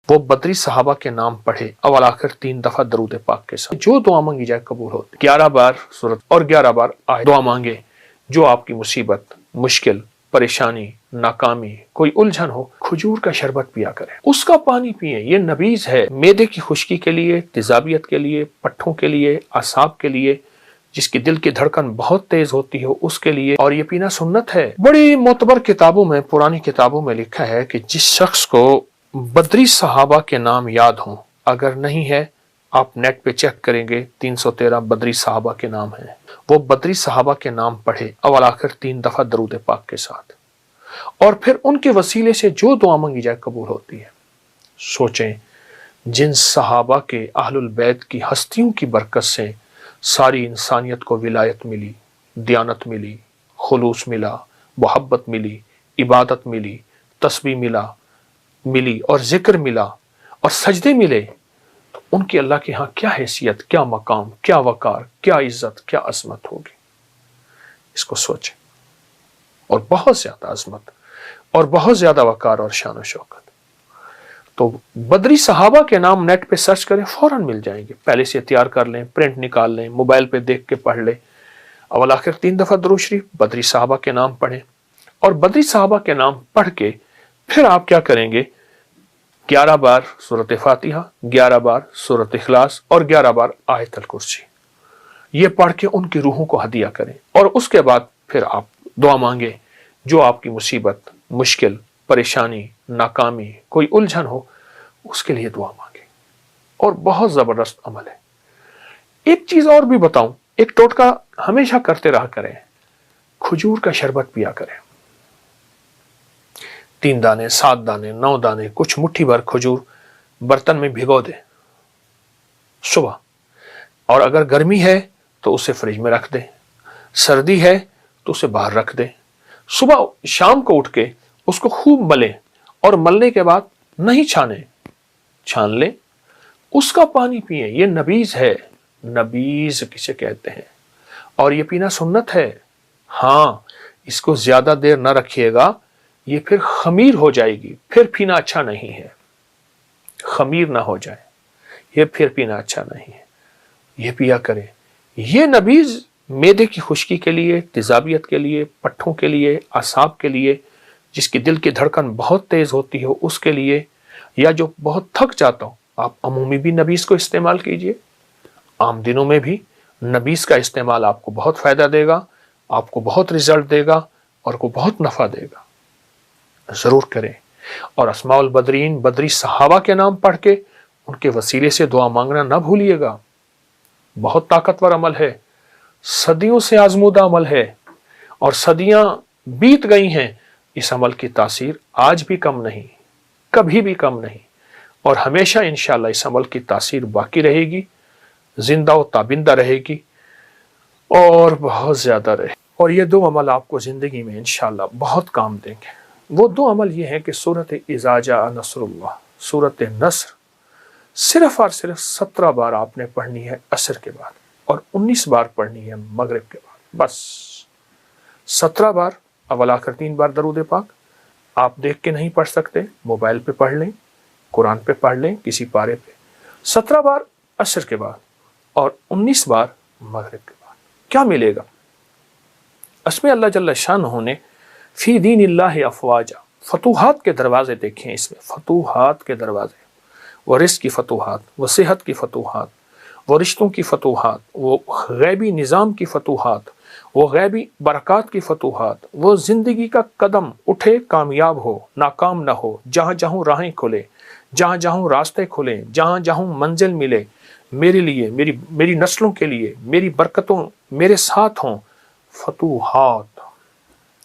وہ بدری صحابہ کے نام پڑھے اول آخر 3 دفعہ درود پاک کے ساتھ، جو دعا مانگی جائے قبول ہوتی۔ 11 بار سورت اور 11 بار آیت دعا مانگے، جو آپ کی مصیبت، مشکل، پریشانی، ناکامی، کوئی الجھن ہو، کھجور کا شربت پیا کریں، اس کا پانی پیئیں۔ یہ نبیذ ہے معدے کی خشکی کے لیے، تیزابیت کے لیے، پٹھوں کے لیے، اعصاب کے لیے، جس کی دل کی دھڑکن بہت تیز ہوتی ہے اس کے لیے، اور یہ پینا سنت ہے۔ بڑی معتبر کتابوں میں، پرانی کتابوں میں لکھا ہے کہ جس شخص کو بدری صحابہ کے نام یاد ہوں، اگر نہیں ہے آپ نیٹ پہ چیک کریں گے، 313 بدری صحابہ کے نام ہیں، وہ بدری صحابہ کے نام پڑھے اول آخر 3 دفعہ درود پاک کے ساتھ، اور پھر ان کے وسیلے سے جو دعا مانگی جائے قبول ہوتی ہے۔ سوچیں جن صحابہ کے اہل البیت کی ہستیوں کی برکت سے ساری انسانیت کو ولایت ملی، دیانت ملی، خلوص ملا، محبت ملی، عبادت ملی، تسبیح ملی اور ذکر ملا اور سجدے ملے، تو ان کی اللہ کے ہاں کیا حیثیت، کیا مقام، کیا وقار، کیا عزت، کیا عظمت ہوگی۔ اس کو سوچیں، اور بہت زیادہ عظمت اور بہت زیادہ وقار اور شان و شوکت۔ تو بدری صحابہ کے نام نیٹ پہ سرچ کریں، فوراً مل جائیں گے۔ پہلے سے تیار کر لیں، پرنٹ نکال لیں، موبائل پہ دیکھ کے پڑھ لیں، اول آخر 3 دفعہ درود شریف بدری صحابہ کے نام پڑھیں، اور بدری صحابہ کے نام پڑھ کے پھر آپ کیا کریں گے؟ 11 بار سورت فاتحہ، 11 بار سورت اخلاص اور 11 بار آیت الکرسی، یہ پڑھ کے ان کی روحوں کو ہدیہ کریں، اور اس کے بعد پھر آپ دعا مانگیں، جو آپ کی مصیبت، مشکل، پریشانی، ناکامی، کوئی الجھن ہو، اس کے لیے دعا مانگیں، اور بہت زبردست عمل ہے۔ ایک چیز اور بھی بتاؤں، ایک ٹوٹکا ہمیشہ کرتے رہا کریں، کھجور کا شربت پیا کریں، 3 دانے، 7 دانے، 9 دانے، کچھ مٹھی بھر کھجور برتن میں بھگو دیں صبح، اور اگر گرمی ہے تو اسے فریج میں رکھ دیں، سردی ہے تو اسے باہر رکھ دیں، صبح شام کو اٹھ کے اس کو خوب ملیں، اور ملنے کے بعد نہیں چھان لیں، اس کا پانی پئیں۔ یہ نبیذ ہے، نبیذ کسے کہتے ہیں، اور یہ پینا سنت ہے۔ ہاں، اس کو زیادہ دیر نہ رکھیے گا، یہ پھر خمیر ہو جائے گی، پھر پینا اچھا نہیں ہے، خمیر نہ ہو جائے، یہ پھر پینا اچھا نہیں ہے، یہ پیا کریں۔ یہ نبیذ معدے کی خشکی کے لیے، تیزابیت کے لیے، پٹھوں کے لیے، اعصاب کے لیے، جس کی دل کی دھڑکن بہت تیز ہوتی ہے اس کے لیے، یا جو بہت تھک جاتا ہو، آپ عمومی بھی نبیذ کو استعمال کیجئے، عام دنوں میں بھی نبیذ کا استعمال آپ کو بہت فائدہ دے گا، آپ کو بہت رزلٹ دے گا، اور کو بہت نفع دے گا، ضرور کریں۔ اور اسماء البدرین، بدری صحابہ کے نام پڑھ کے ان کے وسیلے سے دعا مانگنا نہ بھولیے گا، بہت طاقتور عمل ہے، صدیوں سے آزمودہ عمل ہے، اور صدیاں بیت گئی ہیں، اس عمل کی تاثیر آج بھی کم نہیں، کبھی بھی کم نہیں، اور ہمیشہ انشاءاللہ اس عمل کی تاثیر باقی رہے گی، زندہ و تابندہ رہے گی، اور بہت زیادہ رہے۔ اور یہ 2 عمل آپ کو زندگی میں انشاءاللہ بہت کام دیں گے۔ وہ 2 عمل یہ ہیں کہ سورت اذا جاء نصر اللہ، سورت نصر، صرف اور صرف 17 بار آپ نے پڑھنی ہے عصر کے بعد، اور 19 بار پڑھنی ہے مغرب کے بعد، بس 17 بار اول آخر 3 بار درود پاک۔ آپ دیکھ کے نہیں پڑھ سکتے، موبائل پہ پڑھ لیں، قرآن پہ پڑھ لیں، کسی پارے پہ، 17 بار عصر کے بعد اور 19 بار مغرب کے بعد۔ کیا ملے گا؟ اس میں اللہ جل شانہ نے فی دین اللہ افواجا، فتوحات کے دروازے دیکھیں، اس میں فتوحات کے دروازے، وہ رزق کی فتوحات، وہ صحت کی فتوحات، وہ رشتوں کی فتوحات، وہ غیبی نظام کی فتوحات، وہ غیبی برکات کی فتوحات، وہ زندگی کا قدم اٹھے کامیاب ہو، ناکام نہ ہو، جہاں جہاں راہیں کھلے، جہاں جہاں راستے کھلیں، جہاں جہاں منزل ملے، میرے لیے، میری نسلوں کے لیے، میری برکتوں میرے ساتھ ہوں۔ فتوحات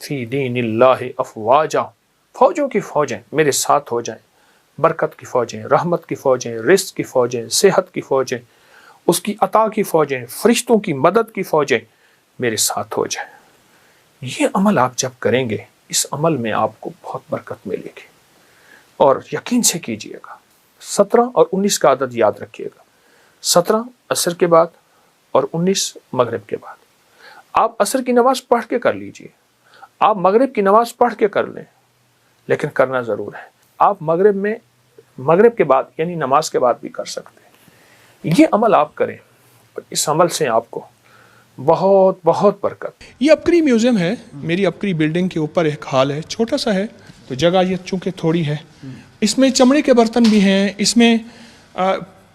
فی دین اللہ افواجا، فوجوں کی فوجیں میرے ساتھ ہو جائیں، برکت کی فوجیں، رحمت کی فوجیں، رزق کی فوجیں، صحت کی فوجیں، اس کی عطا کی فوجیں، فرشتوں کی مدد کی فوجیں میرے ساتھ ہو جائیں۔ یہ عمل آپ جب کریں گے، اس عمل میں آپ کو بہت برکت ملے گی، اور یقین سے کیجئے گا۔ 17 اور 19 کا عدد یاد رکھیے گا، 17 عصر کے بعد اور 19 مغرب کے بعد۔ آپ عصر کی نماز پڑھ کے کر لیجئے، آپ مغرب کی نماز پڑھ کے کر لیں، لیکن کرنا ضرور ہے۔ آپ مغرب میں مغرب کے بعد یعنی نماز کے بعد بھی کر سکتے ہیں. یہ عمل آپ کریں اور اس عمل سے آپ کو بہت بہت برکت. یہ اپکری میوزیم ہے, میری اپکری بلڈنگ کے اوپر ایک ہال ہے, چھوٹا سا ہے تو جگہ یہ چونکہ تھوڑی ہے. اس میں چمڑے کے برتن بھی ہیں, اس میں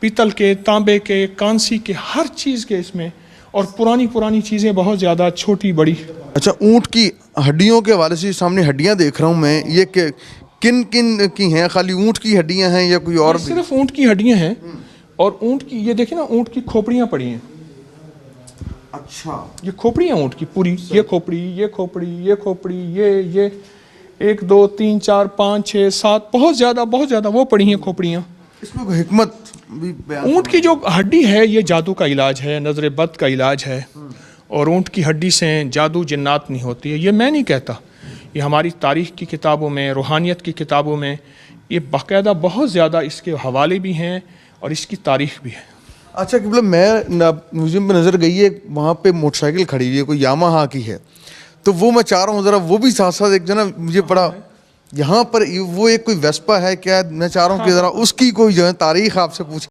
پیتل کے, تانبے کے, کانسی کے, ہر چیز کے اس میں, اور پرانی چیزیں بہت زیادہ چھوٹی بڑی. اچھا, اونٹ کی ہڈیوں کے حوالے سے سامنے ہڈیاں دیکھ رہا ہوں میں, یہ کہ کن کی ہیں؟ خالی اونٹ کی ہڈیاں ہیں یا کوئی اور بھی؟ صرف اونٹ کی ہڈیاں ہیں, اور اونٹ کی یہ دیکھیں نا, اونٹ کی کھوپڑیاں پڑی ہیں. اچھا, یہ کھوپڑی ہیں اونٹ کی پوری, یہ کھوپڑی, یہ کھوپڑی, یہ کھوپڑی, یہ 1 2 3 4 5 6 7 بہت زیادہ وہ پڑی ہیں کھوپڑیاں. اس میں کوئی حکمت بھی بیان؟ اونٹ کی جو ہڈی ہے یہ جادو کا علاج ہے, نظر بد کا علاج ہے, اور اونٹ کی ہڈی سے جادو جنات نہیں ہوتی ہے. یہ میں نہیں کہتا, یہ ہماری تاریخ کی کتابوں میں, روحانیت کی کتابوں میں یہ باقاعدہ بہت زیادہ اس کے حوالے بھی ہیں اور اس کی تاریخ بھی ہے. اچھا کہ میں میوزیم پہ نظر گئی ہے, وہاں پہ موٹر سائیکل کھڑی ہوئی ہے, کوئی یاماہا کی ہے, تو وہ میں چاہ رہا ہوں ذرا وہ بھی ساتھ ساتھ ایک جو نا مجھے پڑا یہاں پر وہ ایک کوئی ویسپا ہے کیا, میں چاہ رہا ہوں کہ ذرا اس کی کوئی جو ہے تاریخ آپ سے پوچھ